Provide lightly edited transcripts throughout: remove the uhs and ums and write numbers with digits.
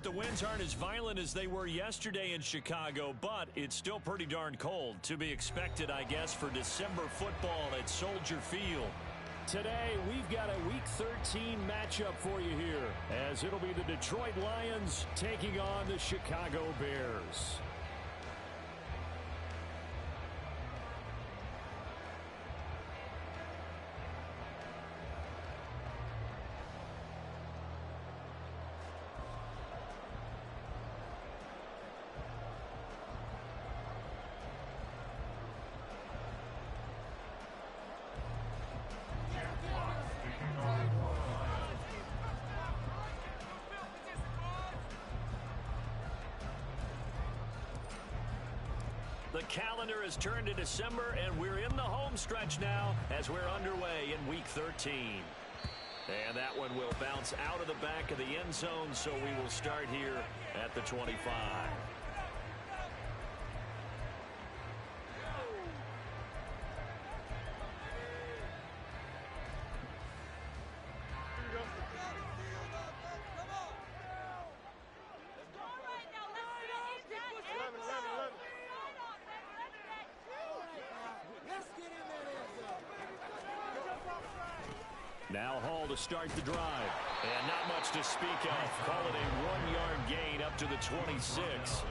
the winds aren't as violent as they were yesterday in Chicago, but it's still pretty darn cold. To be expected, I guess, for December football at Soldier Field. Today, we've got a Week 13 matchup for you here, as it'll be the Detroit Lions taking on the Chicago Bears. The calendar has turned to December, and we're in the home stretch now as we're underway in Week 13. And that one will bounce out of the back of the end zone, so we will start here at the 25. Now Hall to start the drive. And not much to speak of. Call it a 1-yard gain up to the 26.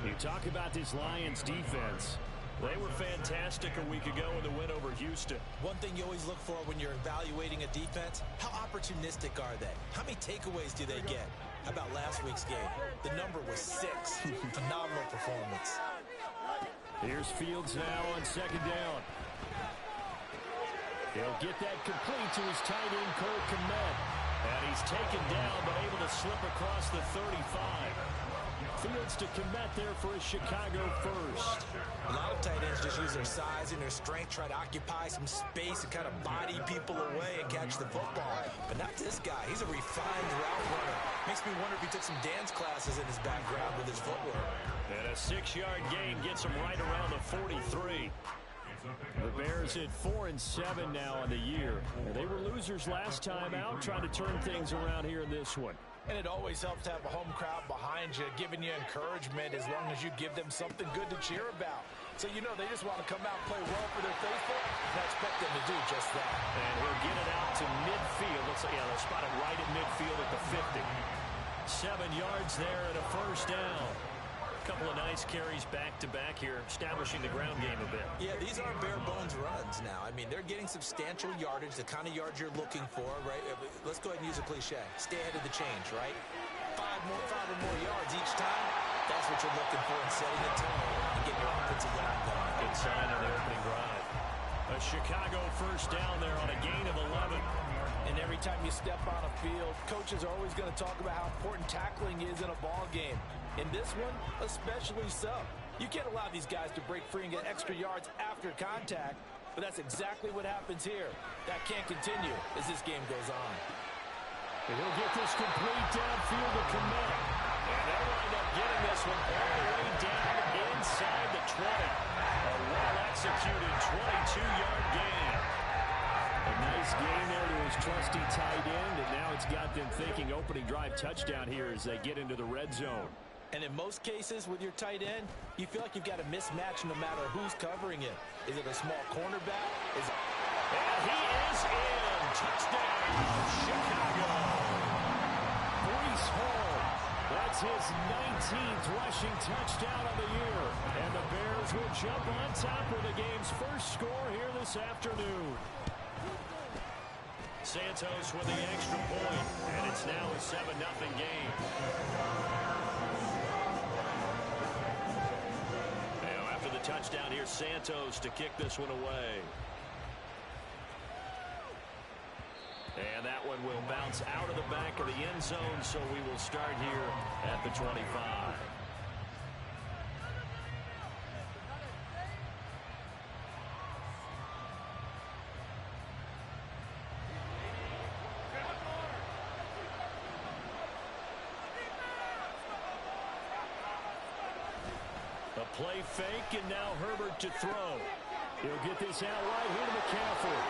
You talk about this Lions defense. They were fantastic a week ago in the win over Houston. One thing you always look for when you're evaluating a defense, how opportunistic are they? How many takeaways do they get? How about last week's game? The number was 6. Phenomenal performance. Here's Fields now on second down. He'll get that complete to his tight end, Cole Kmet. And he's taken down, but able to slip across the 35. Fields to Kmet there for a Chicago first. A lot of tight ends just use their size and their strength, try to occupy some space and kind of body people away and catch the football. But not this guy. He's a refined route runner. Makes me wonder if he took some dance classes in his background with his footwork. And a 6-yard gain gets him right around the 43. The Bears at 4-7 now on the year. They were losers last time out, trying to turn things around here in this one. And it always helps to have a home crowd behind you, giving you encouragement as long as you give them something good to cheer about. So you know they just want to come out and play well for their faithful, and I expect them to do just that. And we'll get it out to midfield. Looks like, yeah, they'll spot it right at midfield at the 50. 7 yards there and a first down. Couple of nice carries back-to-back here, establishing the ground game a bit. Yeah, these aren't bare-bones runs now. I mean, they're getting substantial yardage, the kind of yards you're looking for, right? Let's go ahead and use a cliche. Stay ahead of the change, right? 5 or more yards each time. That's what you're looking for in setting the tone and getting your offensive line going. Good sign on the opening drive. A Chicago first down there on a gain of 11. And every time you step on a field, coaches are always going to talk about how important tackling is in a ball game. In this one, especially so. You can't allow these guys to break free and get extra yards after contact, but that's exactly what happens here. That can't continue as this game goes on. And he'll get this complete downfield to Kmet. And they'll wind up getting this one all the way down inside the 20. A well-executed 22-yard gain. A nice gain there to his trusty tight end, and now it's got them thinking opening drive touchdown here as they get into the red zone. And in most cases with your tight end, you feel like you've got a mismatch no matter who's covering it. Is it a small cornerback? And he is in. Touchdown, Chicago. Breece Hall. That's his 19th rushing touchdown of the year. And the Bears will jump on top with the game's first score here this afternoon. Santos with the extra point, and it's now a 7-0 game. Now after the touchdown, here's Santos to kick this one away. And that one will bounce out of the back of the end zone, so we will start here at the 25. A play fake, and now Herbert to throw. He'll get this out right here to McCaffrey.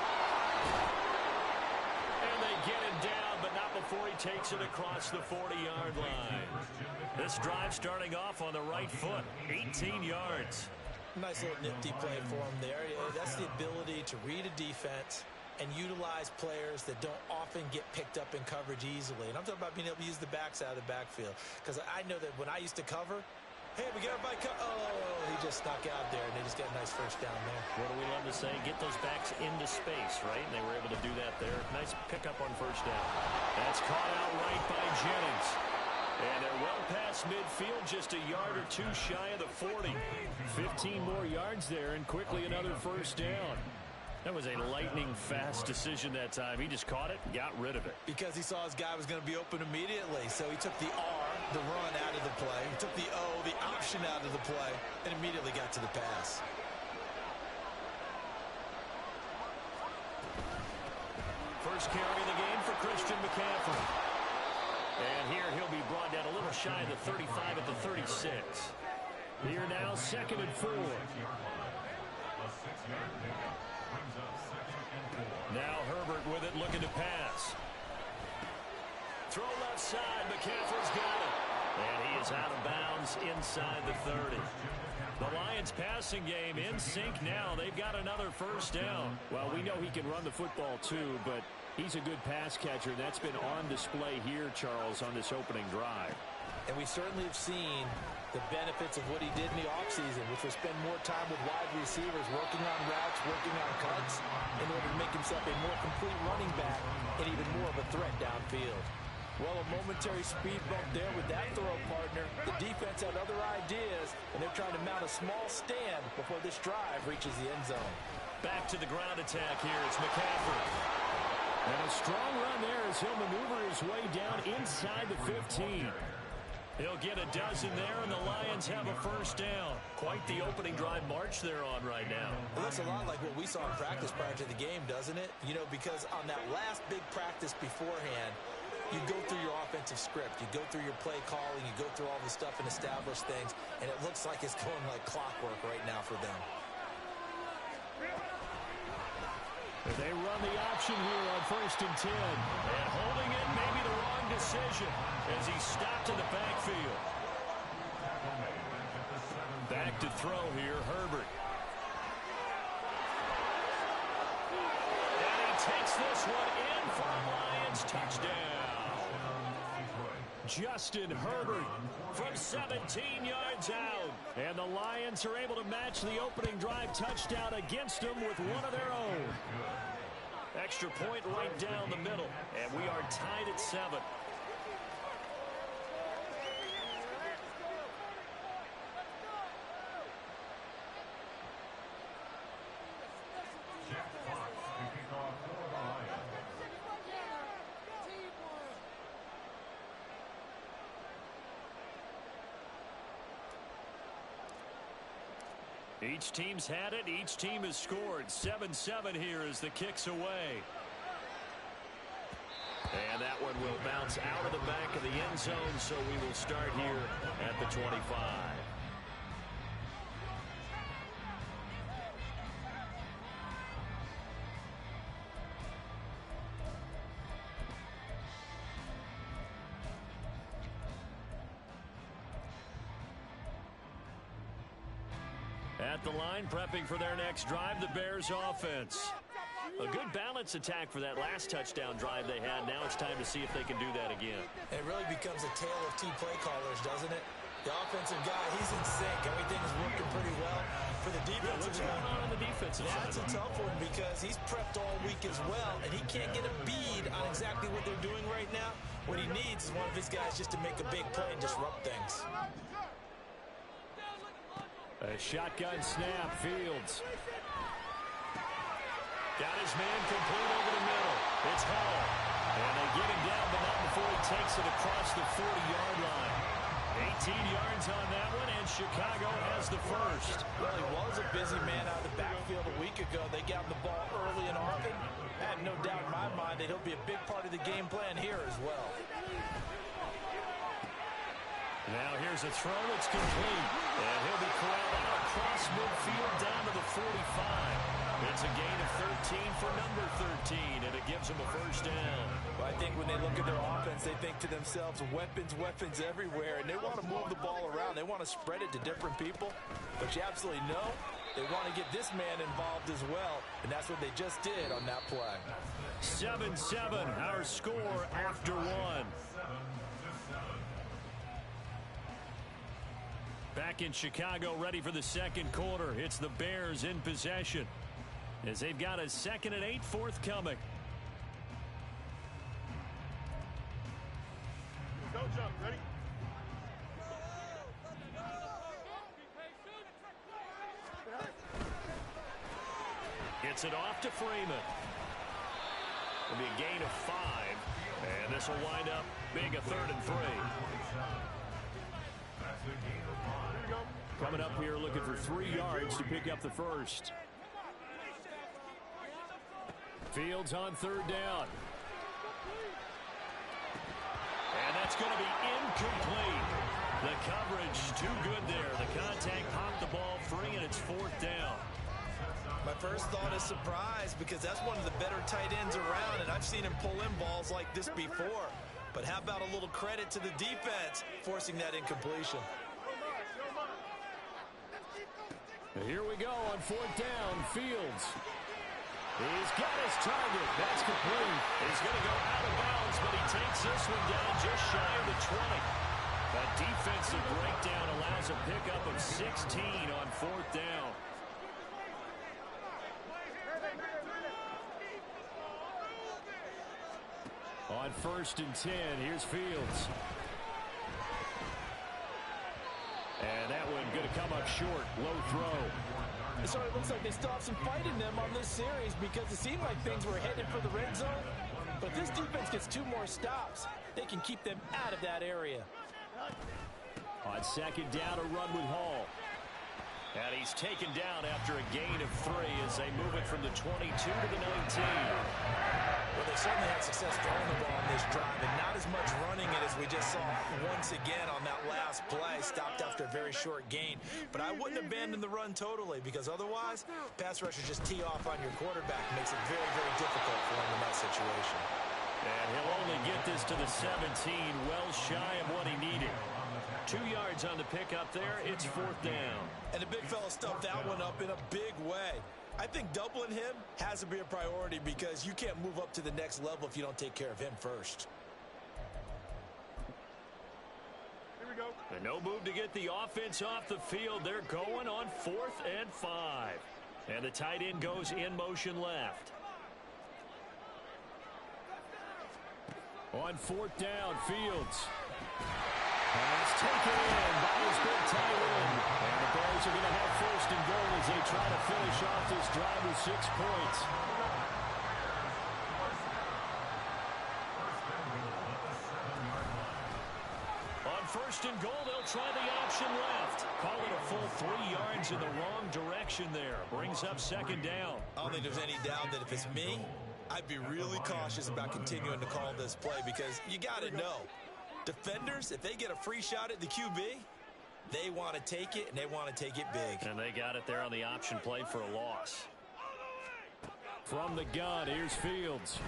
And they get him down, but not before he takes it across the 40-yard line. this drive starting off on the right foot. 18 yards. Nice little nifty play for him there. That's the ability to read a defense and utilize players that don't often get picked up in coverage easily. And I'm talking about being able to use the backs out of the backfield. Because I know that when I used to cover, hey, we got everybody he just snuck out there, and they just got a nice first down there. What do we love to say? Get those backs into space, right? And they were able to do that there. Nice pickup on first down. That's caught out right by Jennings. And they're well past midfield, just a yard or two shy of the 40. 15 more yards there, and quickly another first down. That was a lightning-fast decision that time. He just caught it, got rid of it. Because he saw his guy was going to be open immediately. So he took the R, the run, out of the play. He took the O, the option, out of the play, and immediately got to the pass. First carry of the game for Christian McCaffrey. And here he'll be brought down a little shy of the 35 at the 36. Here now, 2nd and 4. Now Herbert with it, looking to pass. Throw left side, McCaffrey's got it. And he is out of bounds inside the 30. The Lions passing game in sync now. They've got another first down. Well, we know he can run the football too, but he's a good pass catcher. That's been on display here, Charles, on this opening drive. And we certainly have seen the benefits of what he did in the offseason, which was spend more time with wide receivers, working on routes, working on cuts, in order to make himself a more complete running back and even more of a threat downfield. Well, a momentary speed bump there with that throw partner. The defense had other ideas, and they're trying to mount a small stand before this drive reaches the end zone. Back to the ground attack here. It's McCaffrey. And a strong run there as he'll maneuver his way down inside the 15. He'll get a dozen there, and the Lions have a first down. Quite the opening drive march they're on right now. It looks a lot like what we saw in practice prior to the game, doesn't it? You know, because on that last big practice beforehand, you go through your offensive script. You go through your play calling. You go through all the stuff and establish things, and it looks like it's going like clockwork right now for them. They run the option here on 1st and 10. And holding it, maybe the wrong decision as he stopped in the backfield. Back to throw here, Herbert. And he takes this one in for a Lions touchdown. Justin Herbert from 17 yards out. And the Lions are able to match the opening drive touchdown against them with one of their own. Extra point right down the middle. And we are tied at 7. Each team's had it. Each team has scored. 7-7 here as the kick's away. And that one will bounce out of the back of the end zone, so we will start here at the 25. At the line, prepping for their next drive, the Bears offense. A good balance attack for that last touchdown drive they had. Now it's time to see if they can do that again. It really becomes a tale of two play callers, doesn't it? The offensive guy, he's in sync. Everything is working pretty well. For the defensive guy, what's going on the defensive side? That's a tough one because he's prepped all week as well, and he can't get a bead on exactly what they're doing right now. What he needs is one of his guys just to make a big play and disrupt things. A shotgun snap, Fields. Got his man complete over the middle. It's Hall. And they get him down, but not before he takes it across the 40-yard line. 18 yards on that one, and Chicago has the first. Well, he was a busy man out of the backfield a week ago. They got him the ball early and often. I have no doubt in my mind that he'll be a big part of the game plan here as well. Now here's a throw. It's complete. And he'll be corralled out across midfield down to the 45. It's a gain of 13 for number 13, and it gives them a first down. Well, I think when they look at their offense, they think to themselves, weapons everywhere, and they want to move the ball around. They want to spread it to different people. But you absolutely know they want to get this man involved as well, and that's what they just did on that play. 7-7, our score after one. Back in Chicago, ready for the second quarter. It's the Bears in possession, as they've got a 2nd and 8 forthcoming. Go, jump. Ready? Gets it off to Freeman. It'll be a gain of 5, and this will wind up being a 3rd and 3. Coming up here looking for 3 yards to pick up the first. Fields on 3rd down. And that's going to be incomplete. The coverage too good there. The contact popped the ball free, and it's 4th down. My first thought is surprise, because that's one of the better tight ends around, and I've seen him pull in balls like this before. But how about a little credit to the defense forcing that incompletion? Here we go on 4th down. Fields. He's got his target. That's complete. He's going to go out of bounds, but he takes this one down just shy of the 20. A defensive breakdown allows a pickup of 16 on 4th down. On 1st and 10, here's Fields. And that one going to come up short. Low throw. So it looks like they still have some fight in them on this series, because it seemed like things were headed for the red zone. But this defense gets 2 more stops. They can keep them out of that area. On 2nd down, a run with Hall. And he's taken down after a gain of 3 as they move it from the 22 to the 19. Well, they certainly had success throwing the ball on this drive, and not as much running it as we just saw once again on that last play. Stopped after a very short gain. But I wouldn't abandon the run totally, because otherwise, pass rushers just tee off on your quarterback. It makes it very, very difficult for him in that situation. And he'll only get this to the 17, well shy of what he needed. 2 yards on the pickup there. It's 4th down. And the big fella stuffed that one up in a big way. I think doubling him has to be a priority, because you can't move up to the next level if you don't take care of him first. Here we go. And no move to get the offense off the field. They're going on 4th and 5. And the tight end goes in motion left. On 4th down, Fields. And it's taken in by his big tight end. And the Bears are going to have 1st and goal as they try to finish off this drive with 6 points. On 1st and goal, they'll try the option left. Call it a full 3 yards in the wrong direction there. Brings up 2nd down. I don't think there's any doubt that if it's me, I'd be really cautious about continuing to call this play, because you got to know, defenders, if they get a free shot at the QB, they want to take it, and they want to take it big. And they got it there on the option play for a loss. From the gun, here's Fields.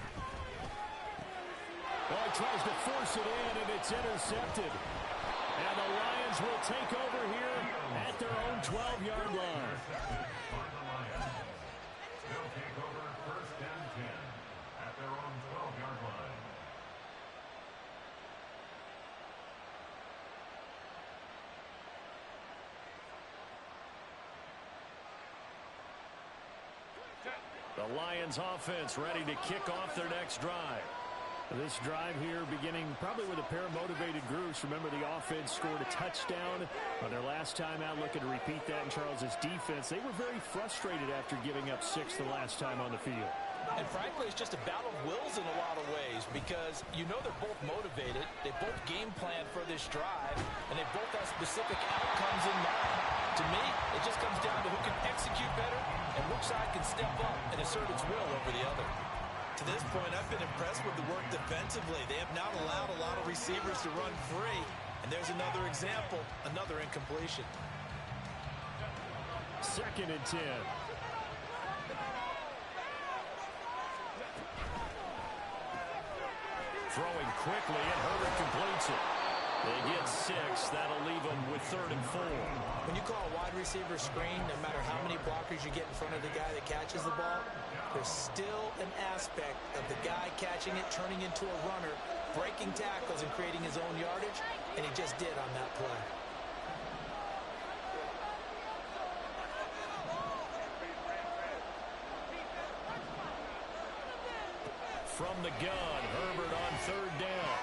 Oh, he tries to force it in, and it's intercepted. And the Lions will take over here at their own 12-yard line. They'll take over 1st and 10 at their own 12-yard line. The Lions offense ready to kick off their next drive. This drive here beginning probably with a pair of motivated groups. Remember, the offense scored a touchdown on their last time out. Looking to repeat that in Charles's defense. They were very frustrated after giving up 6 the last time on the field. And frankly, it's just a battle of wills in a lot of ways, because you know they're both motivated. They both game plan for this drive, and they both have specific outcomes in mind. To me, it just comes down to who can execute better and which side can step up and assert its will over the other. To this point, I've been impressed with the work defensively. They have not allowed a lot of receivers to run free. And there's another example, another incompletion. 2nd and 10. Throwing quickly, and Herbert completes it. They get 6. That'll leave them with 3rd and 4. When you call a wide receiver screen, no matter how many blockers you get in front of the guy that catches the ball, there's still an aspect of the guy catching it, turning into a runner, breaking tackles and creating his own yardage, and he just did on that play. From the gun, Herbert on 3rd down.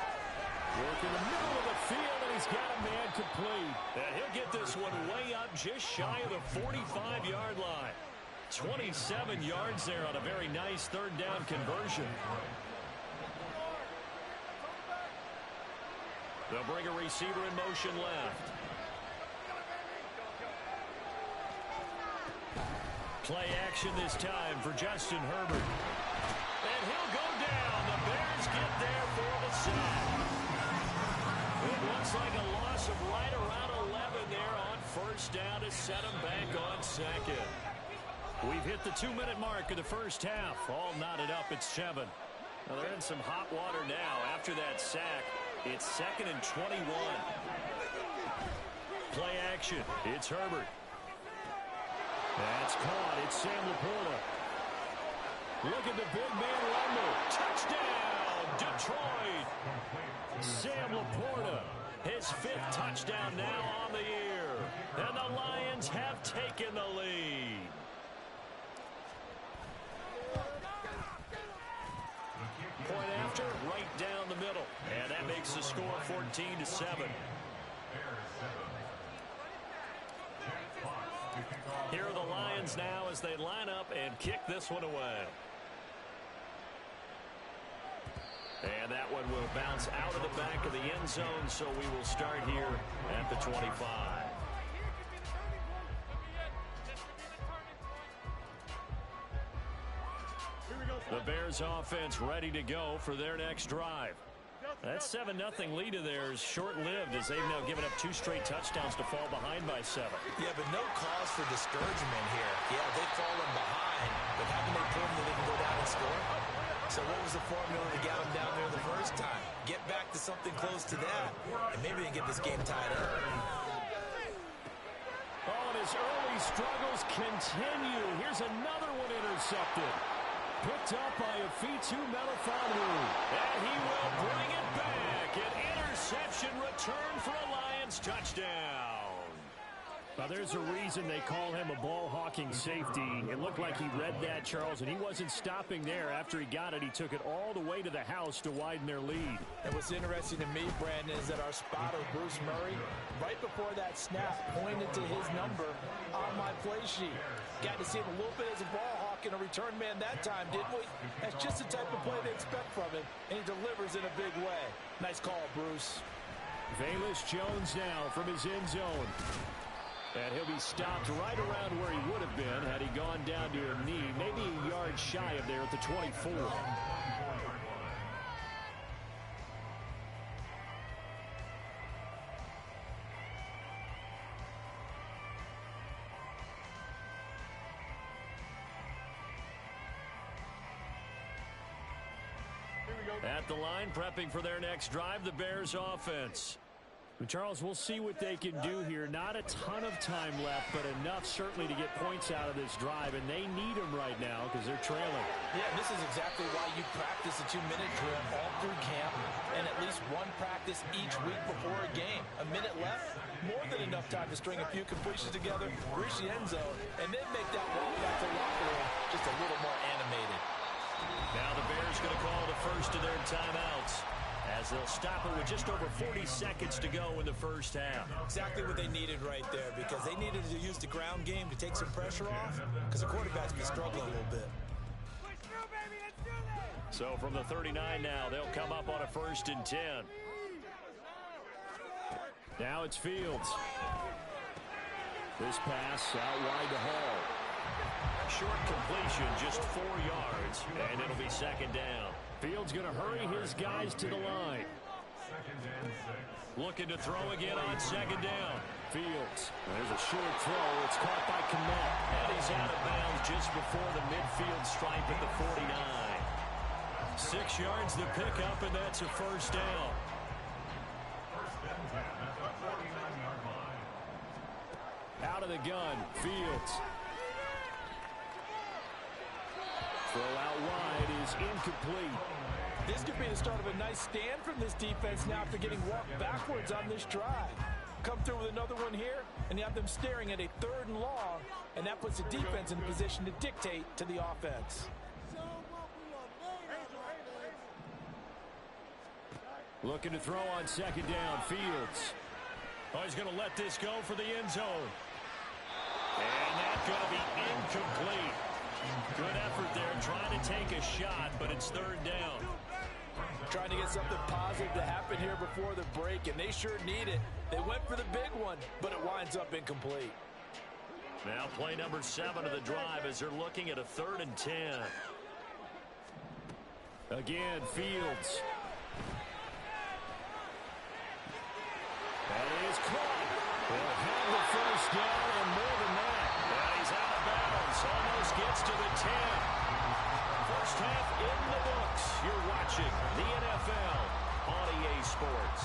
Working the middle of the field, and he's got a man complete. And he'll get this one way up just shy of the 45-yard line. 27 yards there on a very nice 3rd down conversion. They'll bring a receiver in motion left. Play action this time for Justin Herbert. And he'll go down. The Bears get there for the sack. It looks like a loss of right around 11 there on 1st down to set them back on 2nd. We've hit the 2-minute mark of the 1st half. All knotted up at 7. Well, they're in some hot water now after that sack. It's 2nd and 21. Play action. It's Herbert. That's caught. It's Sam Laporta. Look at the big man rumble. Touchdown, Detroit. Sam Laporta, his 5th touchdown now on the year. And the Lions have taken the lead. Point after, right down the middle. And that makes the score 14-7. Here are the Lions now as they line up and kick this one away. And that one will bounce out of the back of the end zone, so we will start here at the 25. The Bears offense ready to go for their next drive. That 7-0 lead of theirs short-lived as they've now given up 2 straight touchdowns to fall behind by 7. Yeah, but no cause for discouragement here. Yeah, they've fallen behind, but haven't they proven that they can go down and score? So what was the formula to get them down there the first time? Get back to something close to that, and maybe they can get this game tied up. Oh, and his early struggles continue. Here's another one intercepted. Picked up by Afitu Melifonwu. And he will bring it back. An interception return for a Lions touchdown. Now, there's a reason they call him a ball-hawking safety. It looked like he read that, Charles, and he wasn't stopping there. After he got it, he took it all the way to the house to widen their lead. And what's interesting to me, Brandon, is that our spotter, Bruce Murray, right before that snap, pointed to his number on my play sheet. Got to see him a little bit as a ball hawk and a return man that time, didn't we? That's just the type of play they expect from him, and he delivers in a big way. Nice call, Bruce. Velus Jones now from his end zone. And he'll be stopped right around where he would have been had he gone down to a knee, maybe a yard shy of there at the 24. At the line, prepping for their next drive, the Bears offense. Charles, we'll see what they can do here. Not a ton of time left, but enough certainly to get points out of this drive, and they need them right now because they're trailing. Yeah, this is exactly why you practice a 2-minute drill all through camp and at least one practice each week before a game. A minute left, more than enough time to string a few completions together, reach the end zone, and then make that walk back to the locker room just a little more animated. Now the Bears going to call the first of their timeouts, as they'll stop it with just over 40 seconds to go in the first half. Exactly what they needed right there, because they needed to use the ground game to take some pressure off, because the quarterback's been struggling a little bit. So from the 39 now, they'll come up on a 1st and 10. Now it's Fields. This pass out wide to Hall. Short completion, just 4 yards, and it'll be 2nd down. Fields going to hurry his guys to the line. Second and 6. Looking to throw again on second down. Fields. There's a short throw. It's caught by Kmet. And he's out of bounds just before the midfield stripe at the 49. 6 yards to pick up, and that's a first down. First and 10 at the 49-yard line. Out of the gun, Fields. Throw out wide is incomplete. This could be the start of a nice stand from this defense now after getting walked backwards on this drive. Come through with another one here, and you have them staring at a 3rd and long, and that puts the defense in a position to dictate to the offense. Looking to throw on second down, Fields. Oh, he's going to let this go for the end zone. And that's going to be incomplete. Good effort there, trying to take a shot, but it's 3rd down. Trying to get something positive to happen here before the break, and they sure need it. They went for the big one, but it winds up incomplete. Now play number 7 of the drive as they're looking at a 3rd and 10. Again, Fields. That is caught. They'll have the first down and more than that. And he's out of bounds. Almost gets to the 10. First half in the books. You're watching the NFL on EA Sports.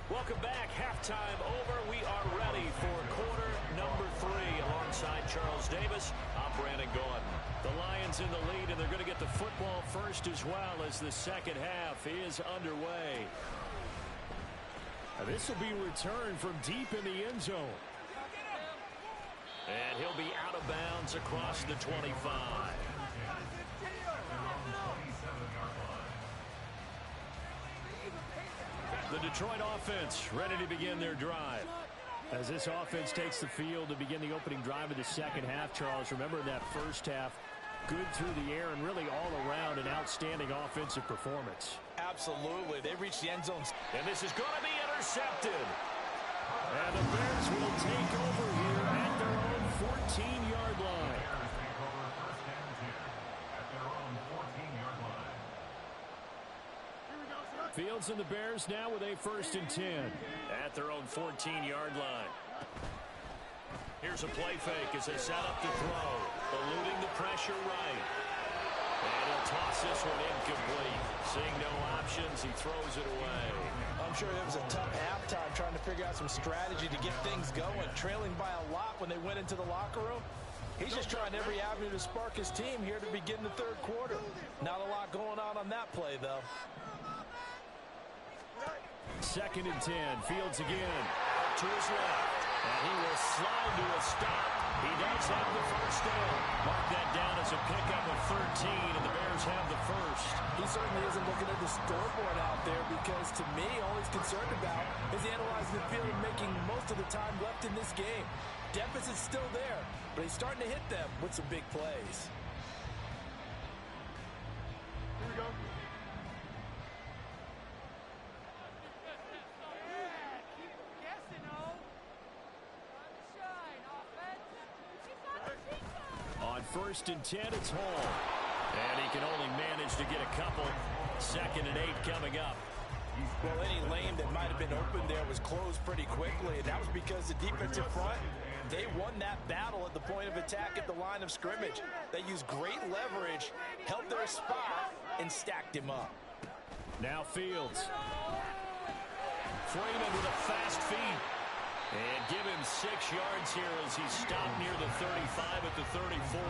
Welcome back. Halftime over. We are ready for quarter number 3. Alongside Charles Davis, I'm Brandon Gaudin. The Lions in the lead, and they're going to get the football first as well as the second half is underway. Now, this will be returned from deep in the end zone. And he'll be out of bounds across the 25. The Detroit offense ready to begin their drive. As this offense takes the field to begin the opening drive of the second half, Charles, remember that first half, good through the air and really all around an outstanding offensive performance. Absolutely. They reached the end zone. And this is going to be intercepted. And the Bears will take over here at their own 14-yard line. Bears take over first and 10 at their own 14-yard line. Fields and the Bears now with a 1st and 10. At their own 14-yard line. Here's a play fake as they set up to throw. Eluding the pressure right. And he'll toss this one incomplete. Seeing no options, he throws it away. I'm sure it was a tough halftime trying to figure out some strategy to get things going. Trailing by a lot when they went into the locker room. He's just trying every avenue to spark his team here to begin the 3rd quarter. Not a lot going on that play, though. 2nd and 10. Fields again. Out to his left. And he will slide to a stop. He does have the first down. Mark that down as a pickup of 13, and the Bears have the first. He certainly isn't looking at the scoreboard out there because, to me, all he's concerned about is analyzing the field and making most of the time left in this game. Deficit's still there, but he's starting to hit them with some big plays. Here we go. On 1st and 10, it's Hall. And he can only manage to get a couple. 2nd and 8 coming up. Well, any lane that might have been open there was closed pretty quickly, and that was because the defensive front, they won that battle at the point of attack at the line of scrimmage. They used great leverage, held their spot, and stacked him up. Now Fields. Freeman with a fast feet. And give him 6 yards here as he's stopped near the 35 at the 34.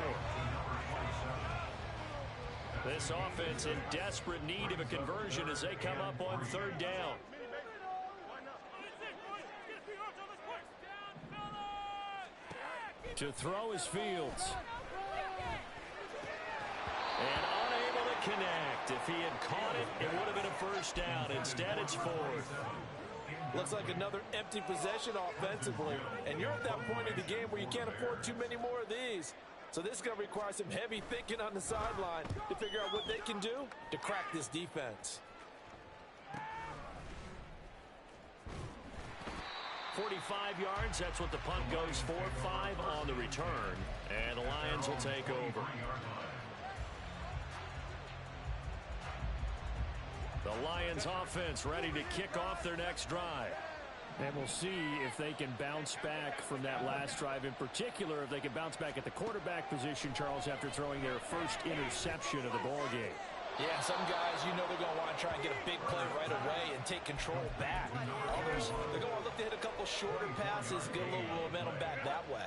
This offense in desperate need of a conversion as they come up on 3rd down. To throw is Fields. And unable to connect. If he had caught it, it would have been a first down. Instead, it's 4th. Looks like another empty possession offensively. And you're at that point in the game where you can't afford too many more of these. So this is going to require some heavy thinking on the sideline to figure out what they can do to crack this defense. 45 yards, that's what the punt goes for. 5 on the return, and the Lions will take over. The Lions offense ready to kick off their next drive. And we'll see if they can bounce back from that last drive. In particular, if they can bounce back at the quarterback position, Charles, after throwing their first interception of the ballgame. Yeah, some guys, you know they're going to want to try and get a big play right away and take control back. Others, they're going to look to hit a couple shorter passes, get a little momentum back that way.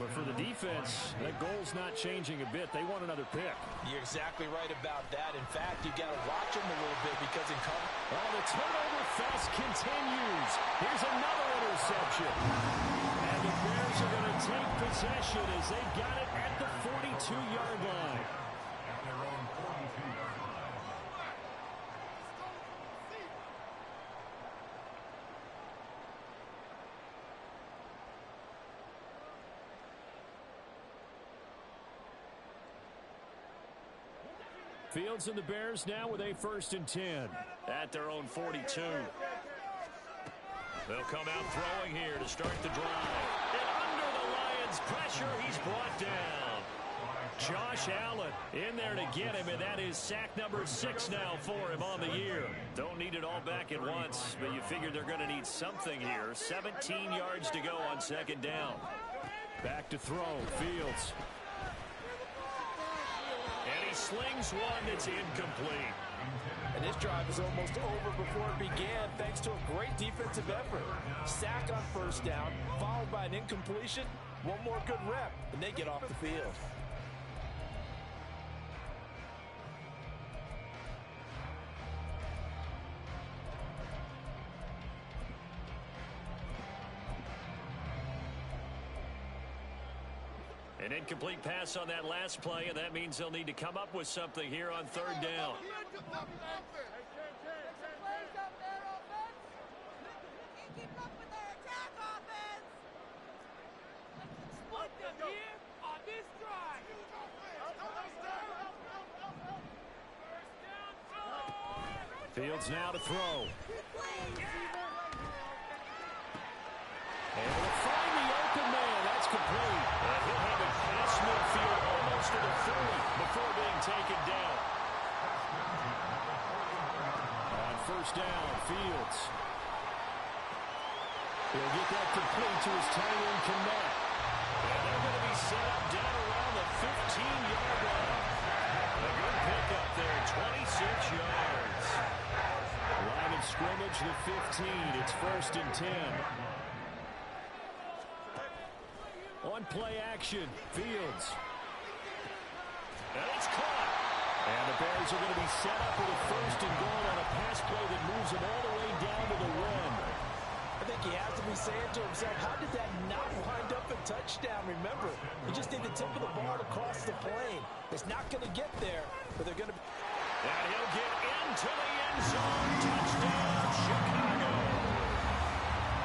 But for the defense, that goal's not changing a bit. They want another pick. You're exactly right about that. In fact, you got to watch them a little bit because in cover. Oh, the turnover fest continues. Here's another interception. And the Bears are going to take possession as they got it at the 42-yard line. At their own 42-yard line. Fields and the Bears now with a 1st and 10. At their own 42. They'll come out throwing here to start the drive. And under the Lions' pressure, he's brought down. Josh Allen in there to get him, and that is sack number 6 now for him on the year. Don't need it all back at once, but you figure they're going to need something here. 17 yards to go on 2nd down. Back to throw, Fields. And he slings one that's incomplete. And this drive is almost over before it began thanks to a great defensive effort. Sack on 1st down, followed by an incompletion. One more good rep, and they get off the field. An incomplete pass on that last play, and that means they'll need to come up with something here on 3rd down. Fields now to throw. And will find the open man. That's complete. And he'll have it past midfield almost to the 40 before being taken down. On 1st down, Fields. He'll get that complete to his tight end, Kmet. And they're going to be set up down around the 15-yard line. A good pickup there, 26 yards. Line of scrimmage, the 15. It's 1st and 10. On play action, Fields. And it's caught. And the Bears are going to be set up with a 1st and goal on a pass play that moves them all the way down to the 1. I think he has to be saying to himself, how did that not wind up a touchdown? Remember, you just need the tip of the ball across the plane. It's not going to get there, but they're going to. And he'll get into the end zone. Touchdown, Chicago.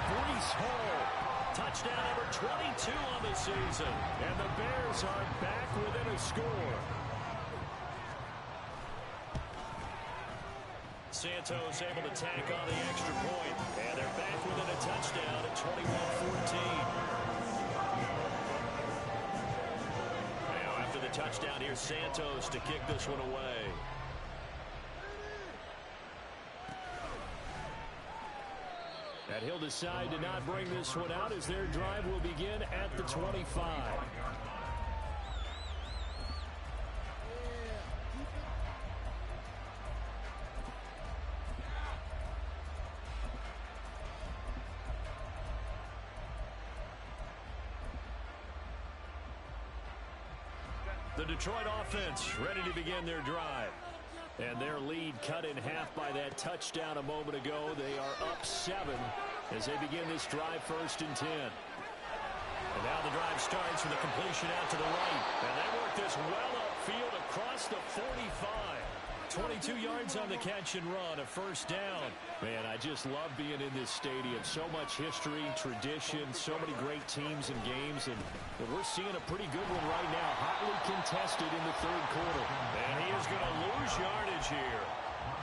Breece Hall. Touchdown number 22 on the season. And the Bears are back within a score. Santos able to tack on the extra point. And they're back within a touchdown at 21-14. Now after the touchdown, here's Santos to kick this one away. And he'll decide to not bring this one out as their drive will begin at the 25. The Detroit offense ready to begin their drive. And their lead cut in half by that touchdown a moment ago. They are up 7 as they begin this drive 1st and 10. And now the drive starts with a completion out to the right. And they work this well upfield across the 45. 22 yards on the catch and run, a 1st down. Man, I just love being in this stadium. So much history, tradition, so many great teams and games. And we're seeing a pretty good one right now, hotly contested in the 3rd quarter. And he is going to lose yardage here.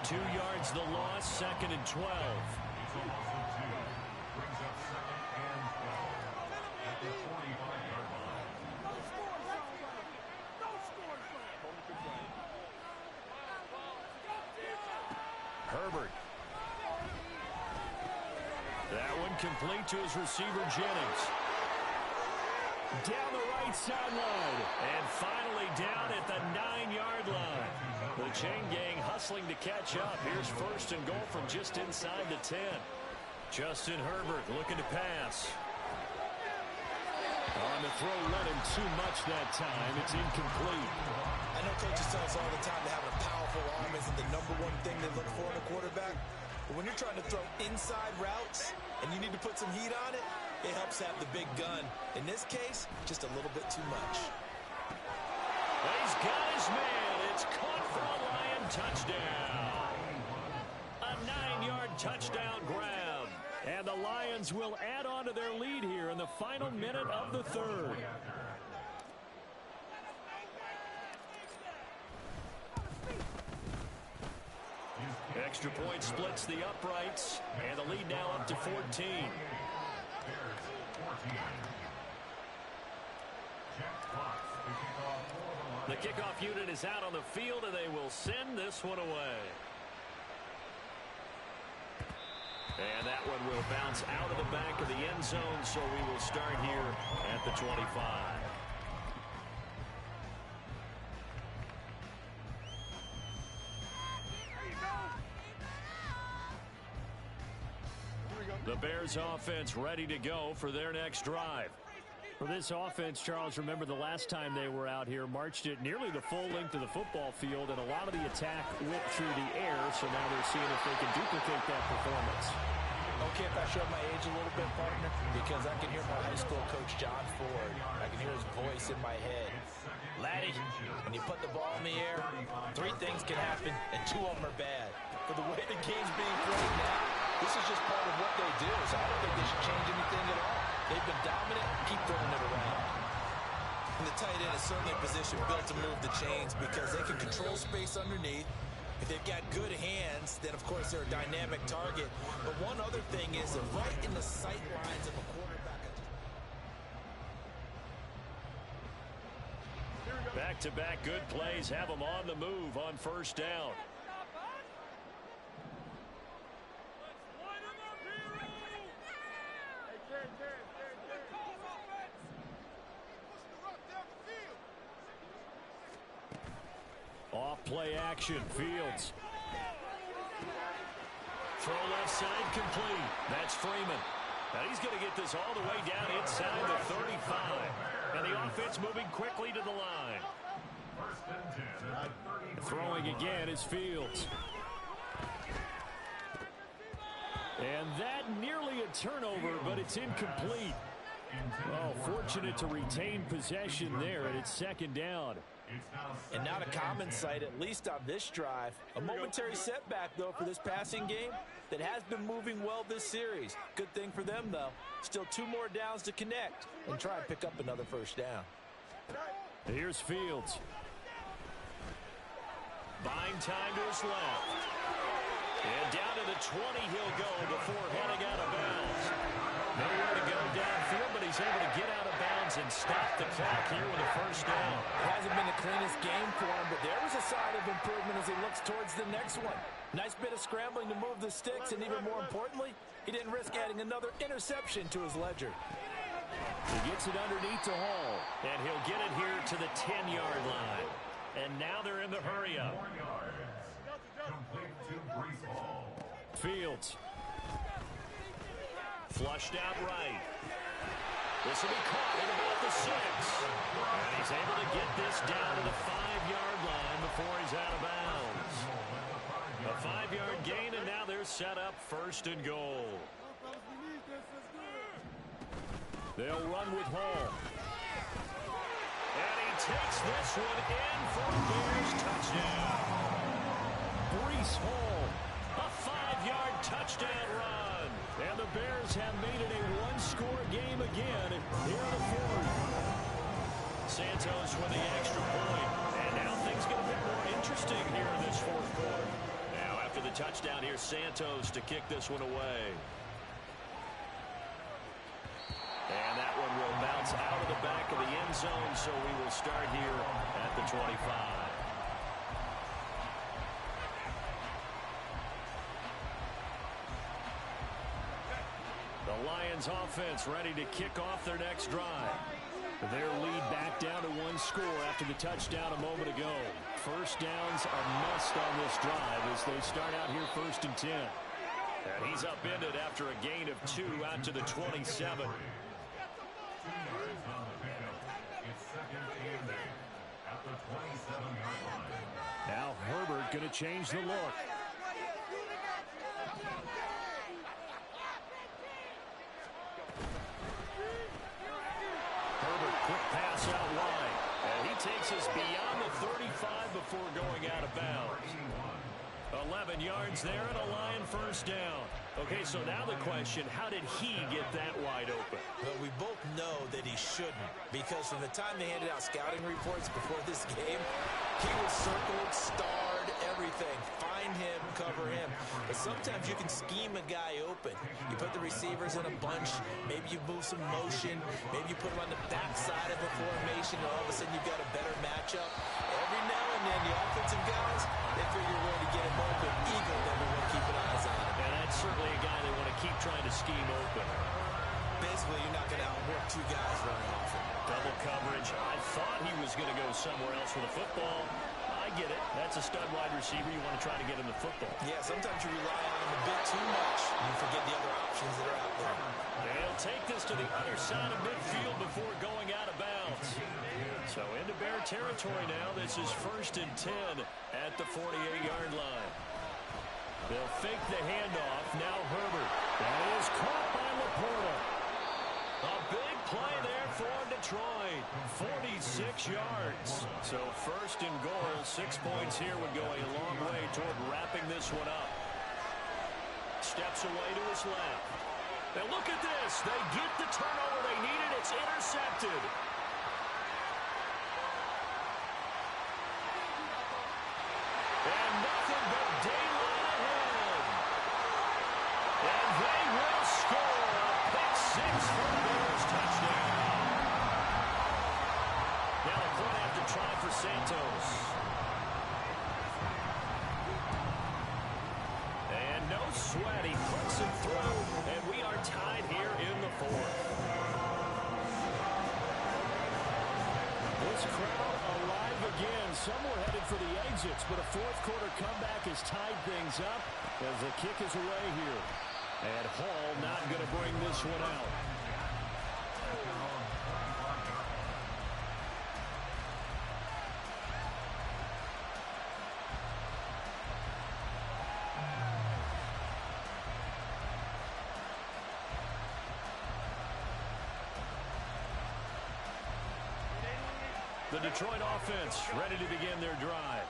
2 yards the loss, 2nd and 12. Brings up 2nd and Herbert. That one complete to his receiver, Jennings. Down the right sideline. And finally down at the 9-yard line. The chain gang hustling to catch up. Here's first and goal from just inside the 10. Justin Herbert looking to pass. On the throw, led him too much that time. It's incomplete. I know coaches tell us all the time that having a powerful arm isn't the #1 thing they look for in a quarterback. But when you're trying to throw inside routes and you need to put some heat on it, it helps have the big gun. In this case, just a little bit too much. He's got his man. It's caught for a Lion touchdown. A 9-yard touchdown grab. And the Lions will add on to their lead here in the final minute of the third. Extra point splits the uprights, and the lead now up to 14. The kickoff unit is out on the field, and they will send this one away. And that one will bounce out of the back of the end zone, so we will start here at the 25. The Bears offense ready to go for their next drive. For this offense, Charles, remember the last time they were out here, marched it nearly the full length of the football field, and a lot of the attack went through the air, so now they're seeing if they can duplicate that performance. Okay, if I show my age a little bit, partner, because I can hear my high school coach, John Ford. I can hear his voice in my head. Laddie, when you put the ball in the air, 3 things can happen, and 2 of them are bad. For the way the game's being played now, this is just part of what they do, so I don't think they should change anything at all. They've been dominant. Keep throwing it around. And the tight end is certainly a position built to move the chains because they can control space underneath. If they've got good hands, then, of course, they're a dynamic target. But one other thing is they're right in the sight lines of a quarterback. Back-to-back good plays have them on the move on first down. Off play action, Fields. Throw left side complete. That's Freeman. And he's going to get this all the way down inside the 35. And the offense moving quickly to the line. Throwing again is Fields. And that nearly a turnover, but it's incomplete. Oh, fortunate to retain possession there, and it's second down. And not a common sight, at least on this drive. A momentary setback, though, for this passing game that has been moving well this series. Good thing for them, though. Still 2 more downs to connect and try and pick up another first down. Here's Fields. Buying time to his left. And down to the 20 he'll go before heading out of bounds. Nowhere to go downfield, but he's able to get out of bounds and stop the clock here with a first down. It hasn't been the cleanest game for him, but there was a sign of improvement as he looks towards the next one. Nice bit of scrambling to move the sticks, and even more importantly, he didn't risk adding another interception to his ledger. He gets it underneath to Hall. And he'll get it here to the 10-yard line. And now they're in the hurry-up. Fields. Flushed out right. This will be caught at about the 6. And he's able to get this down to the 5-yard line before he's out of bounds. A 5-yard gain, and now they're set up first and goal. They'll run with Hall. And he takes this one in for a Bears touchdown. Breece Hall. A 5-yard touchdown run. And the Bears have made it a 1-score game again here in the fourth. Santos with the extra point. And now things get a bit more interesting here in this fourth quarter. Now after the touchdown, here's Santos to kick this one away. And that one will bounce out of the back of the end zone, so we will start here at the 25. Lions offense ready to kick off their next drive. Their lead back down to 1 score after the touchdown a moment ago. First downs are must on this drive as they start out here 1st and 10. And he's upended after a gain of 2 out to the 27. 2 yards on the pickup. It's 2nd and 8 at the 27-yard line. Now Herbert going to change the look. Herbert, quick pass out wide. And he takes us beyond the 35 before going out of bounds. 11 yards there and a Lion first down. Okay, so now the question, how did he get that wide open? Well, we both know that he shouldn't, because from the time they handed out scouting reports before this game, he was circled, starred, everything. Find him, cover him. But sometimes you can scheme a guy open. You put the receivers in a bunch. Maybe you move some motion. Maybe you put him on the backside of a formation, and all of a sudden you've got a better matchup. Every now and then, the offensive guys, they figure a way to get him open. Eagle, they want to keep an eye on him. And that's certainly a guy they want to keep trying to scheme open. Basically, you're not going to outwork 2 guys running off him. Double coverage. I thought he was going to go somewhere else with the football. I get it. That's a stud wide receiver. You want to try to get him the football. Yeah, sometimes you rely on him a bit too much, and you forget the other options that are out there. They'll take this to the other side of midfield before going out of bounds. So into Bear territory now. This is 1st and 10 at the 48-yard line. They'll fake the handoff. Now Herbert. That is caught by Laporta. A big play there for Detroit. 46 yards. So 1st and goal. 6 points here would go a long way toward wrapping this one up. Steps away to his left. And look at this. They get the turnover they needed. It's intercepted. And nothing but daylight ahead. And they will score a pick 6 for the Bears touchdown. Now a point after try for Santos. And no sweat. He puts it through. And we are tied here in the 4th. This crowd alive again. Some were headed for the exits, but a 4th quarter comeback has tied things up as the kick is away here. And Hall not going to bring this one out. The Detroit offense ready to begin their drive.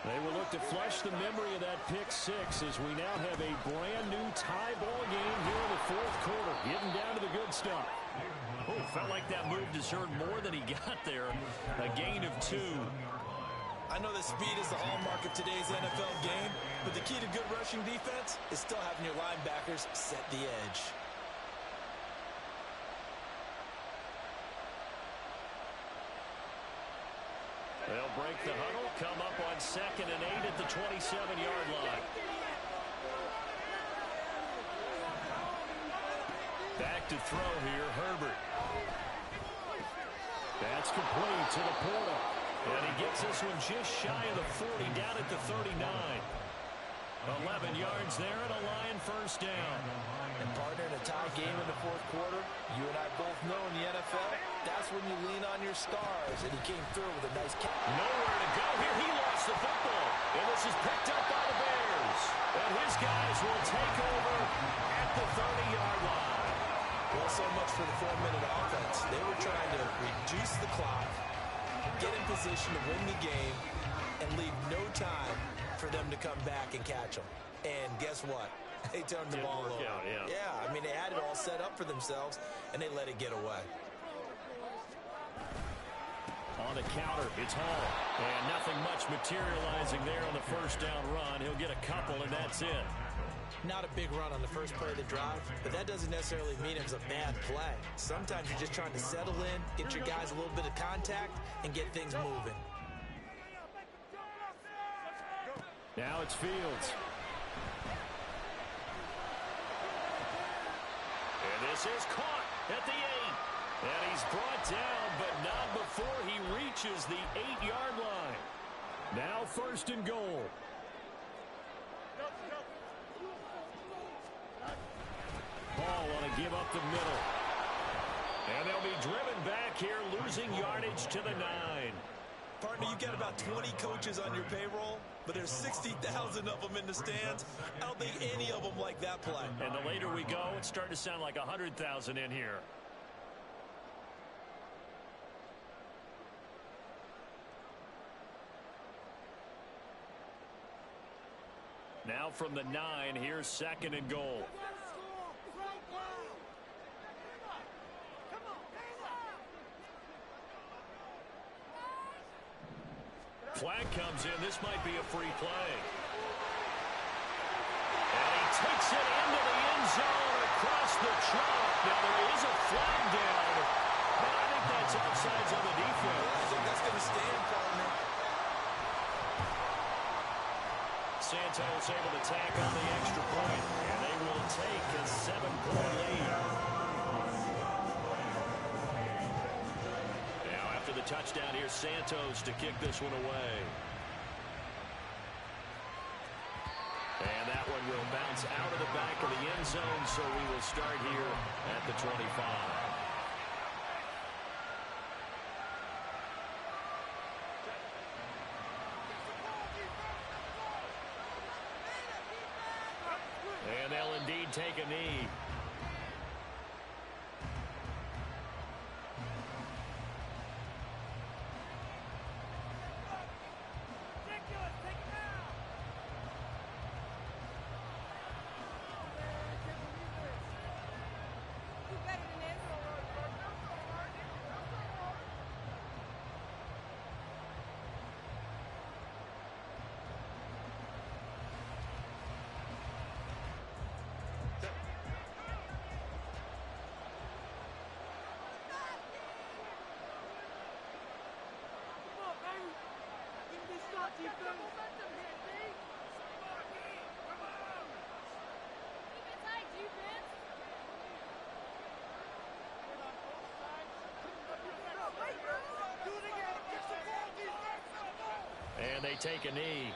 They will look to flush the memory of that pick 6 as we now have a brand new tie ball game here in the 4th quarter. Getting down to the good stuff. Oh, felt like that move deserved more than he got there. A gain of 2. I know that speed is the hallmark of today's NFL game, but the key to good rushing defense is still having your linebackers set the edge. They'll break the huddle, come up on 2nd and 8 at the 27-yard line. Back to throw here, Herbert. That's complete to Laporta. And he gets this one just shy of the 40, down at the 39. 11 yards there and a Lion first down. And partner, in a tie game in the 4th quarter, you and I both know in the NFL, that's when you lean on your stars, and he came through with a nice catch. Nowhere to go here. He lost the football. And this is picked up by the Bears. And his guys will take over at the 30-yard line. Well, so much for the 4-minute offense. They were trying to reduce the clock, get in position to win the game, and leave no time for them to come back and catch them. And guess what? They turned the ball over. Yeah, I mean, they had it all set up for themselves, and they let it get away. On the counter, it's Hall. And nothing much materializing there on the first down run. He'll get a couple, and that's it. Not a big run on the first play of the drive, but that doesn't necessarily mean it was a bad play. Sometimes you're just trying to settle in, get your guys a little bit of contact, and get things moving. Now it's Fields. And this is caught at the 8. And he's brought down, but not before he reaches the 8-yard line. Now 1st and goal. Ball on a give up the middle. And they'll be driven back here, losing yardage to the 9. Partner, you got about 20 coaches on your payroll, but there's 60,000 of them in the stands. I don't think any of them like that play. And the later we go, it's starting to sound like 100,000 in here. Now from the 9, here's 2nd and goal. Flag comes in. This might be a free play. And he takes it into the end zone across the chalk. Now there is a flag down, but I think that's offsides on the defense. I think that's going to stand, partner. Santos able to tack on the extra point, and they will take a 7-point lead. Now after the touchdown, here's Santos to kick this one away. And that one will bounce out of the back of the end zone, so we will start here at the 25. And they'll indeed take a knee. And they take a knee.